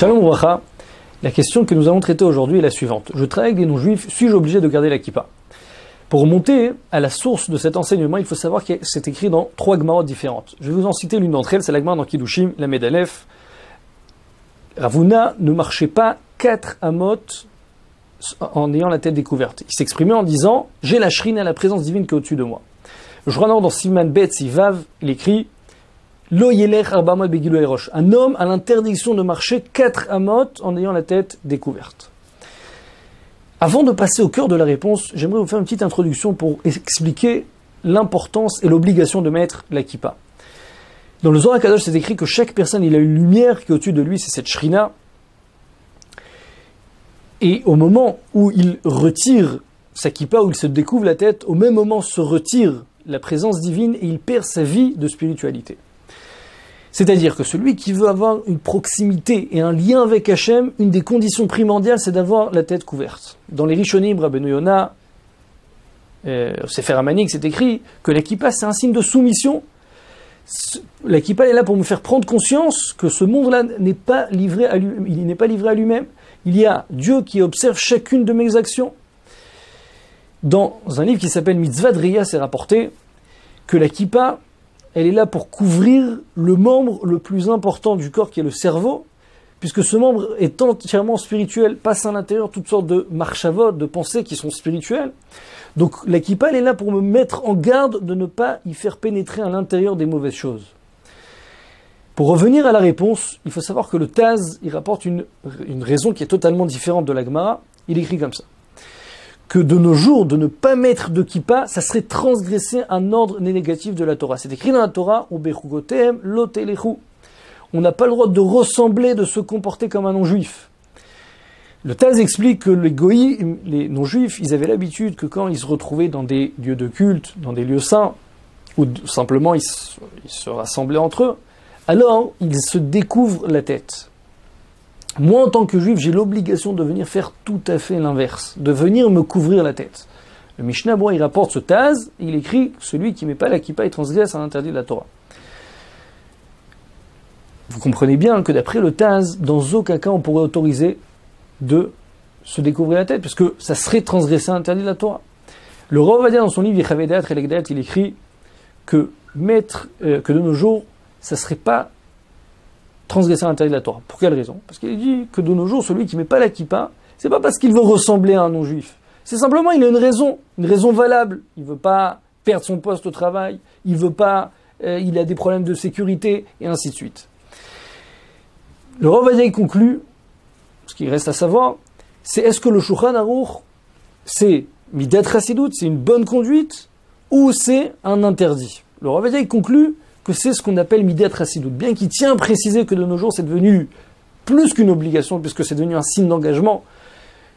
Shalom Bracha, la question que nous allons traiter aujourd'hui est la suivante. Je travaille avec des non-juifs, suis-je obligé de garder la kippa? Pour remonter à la source de cet enseignement, il faut savoir que c'est écrit dans 3 Gemarot différentes. Je vais vous en citer l'une d'entre elles, c'est la Gemara dans Kiddushin, la Medalef. Ravuna ne marchait pas 4 amot en ayant la tête découverte. Il s'exprimait en disant « J'ai la shrine à la présence divine qui est au-dessus de moi ». Le Shouchan dans Siman Bet Sivav, il écrit Lo yelech arba amot begilo erosh. Un homme a l'interdiction de marcher 4 amot en ayant la tête découverte. Avant de passer au cœur de la réponse, j'aimerais vous faire une petite introduction pour expliquer l'importance et l'obligation de mettre la kippa. Dans le Zohar HaKadosh, c'est écrit que chaque personne, il a une lumière qui est au-dessus de lui, c'est cette shrina. Et au moment où il retire sa kippa, où il se découvre la tête, au même moment se retire la présence divine et il perd sa vie de spiritualité. C'est-à-dire que celui qui veut avoir une proximité et un lien avec Hachem, une des conditions primordiales, c'est d'avoir la tête couverte. Dans les Rishonim, Rabbeinu Yonah, Sefer Hamanik, c'est écrit que la kippa, c'est un signe de soumission. La kippa est là pour me faire prendre conscience que ce monde-là n'est pas livré à lui, il n'est pas livré à lui-même. Il y a Dieu qui observe chacune de mes actions. Dans un livre qui s'appelle Mitzvah Driya, c'est rapporté que la kippa, elle est là pour couvrir le membre le plus important du corps qui est le cerveau, puisque ce membre est entièrement spirituel, passe à l'intérieur toutes sortes de marchavot, de pensées qui sont spirituelles. Donc la kippa, elle est là pour me mettre en garde de ne pas y faire pénétrer à l'intérieur des mauvaises choses. Pour revenir à la réponse, il faut savoir que le Taz, il rapporte une raison qui est totalement différente de la Gemara. Il écrit comme ça. Que de nos jours, de ne pas mettre de kippa, ça serait transgresser un ordre négatif de la Torah. C'est écrit dans la Torah, on n'a pas le droit de ressembler, de se comporter comme un non-juif. Le Taz explique que les goïs, les non-juifs, ils avaient l'habitude que quand ils se retrouvaient dans des lieux de culte, dans des lieux saints, ou simplement ils se rassemblaient entre eux, alors ils se découvrent la tête. Moi, en tant que juif, j'ai l'obligation de venir faire tout à fait l'inverse, de venir me couvrir la tête. Le Mishnah, il rapporte ce Taz, il écrit « Celui qui ne met pas la kippa, il transgresse un interdit de la Torah ». Vous comprenez bien que d'après le Taz, dans aucun cas on pourrait autoriser de se découvrir la tête, parce que ça serait transgresser un interdit de la Torah. Le Rav Ovadia, dans son livre Yechavé Da'at Chelek Da'at, il écrit que de nos jours, ça ne serait pas transgresser l'interdit de la Torah. Pour quelle raison? Parce qu'il dit que de nos jours, celui qui ne met pas la kippa, c'est pas parce qu'il veut ressembler à un non-juif. C'est simplement, il a une raison valable. Il ne veut pas perdre son poste au travail, il veut pas, il a des problèmes de sécurité, et ainsi de suite. Le Rav Ovadia conclut, ce qu'il reste à savoir, c'est est-ce que le Shulchan Aruch, c'est midat chassidut, c'est une bonne conduite, ou c'est un interdit? Le Rav Ovadia conclut que c'est ce qu'on appelle midat chassidut, bien qu'il tient à préciser que de nos jours c'est devenu plus qu'une obligation, puisque c'est devenu un signe d'engagement,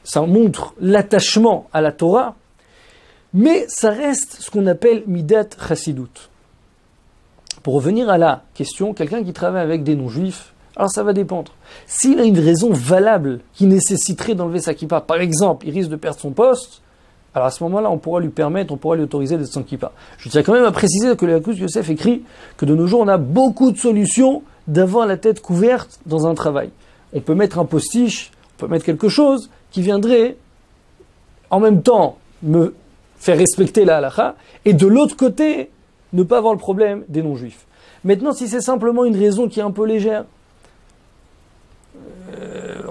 ça montre l'attachement à la Torah, mais ça reste ce qu'on appelle midat chassidut. Pour revenir à la question, quelqu'un qui travaille avec des non-juifs, alors ça va dépendre. S'il a une raison valable qui nécessiterait d'enlever sa kippa, par exemple, il risque de perdre son poste, alors à ce moment-là, on pourra lui autoriser d'être sans kippa. Je tiens quand même à préciser que le Yaakov Yosef écrit que de nos jours, on a beaucoup de solutions d'avoir la tête couverte dans un travail. On peut mettre un postiche, on peut mettre quelque chose qui viendrait en même temps me faire respecter la halakha, et de l'autre côté, ne pas avoir le problème des non-juifs. Maintenant, si c'est simplement une raison qui est un peu légère,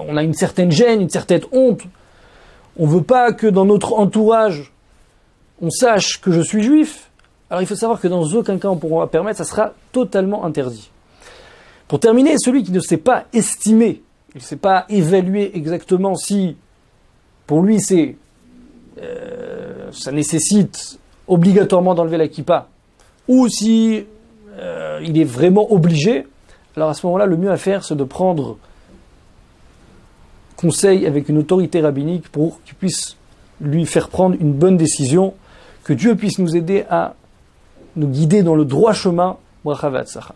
on a une certaine gêne, une certaine honte, on ne veut pas que dans notre entourage, on sache que je suis juif, alors il faut savoir que dans aucun cas on pourra permettre, ça sera totalement interdit. Pour terminer, celui qui ne sait pas estimer, il ne sait pas évaluer exactement si, pour lui, ça nécessite obligatoirement d'enlever la kippa, ou si il est vraiment obligé, alors à ce moment-là, le mieux à faire, c'est de prendre conseil avec une autorité rabbinique pour qu'il puisse lui faire prendre une bonne décision, que Dieu puisse nous aider à nous guider dans le droit chemin. Bracha ve'atzlacha.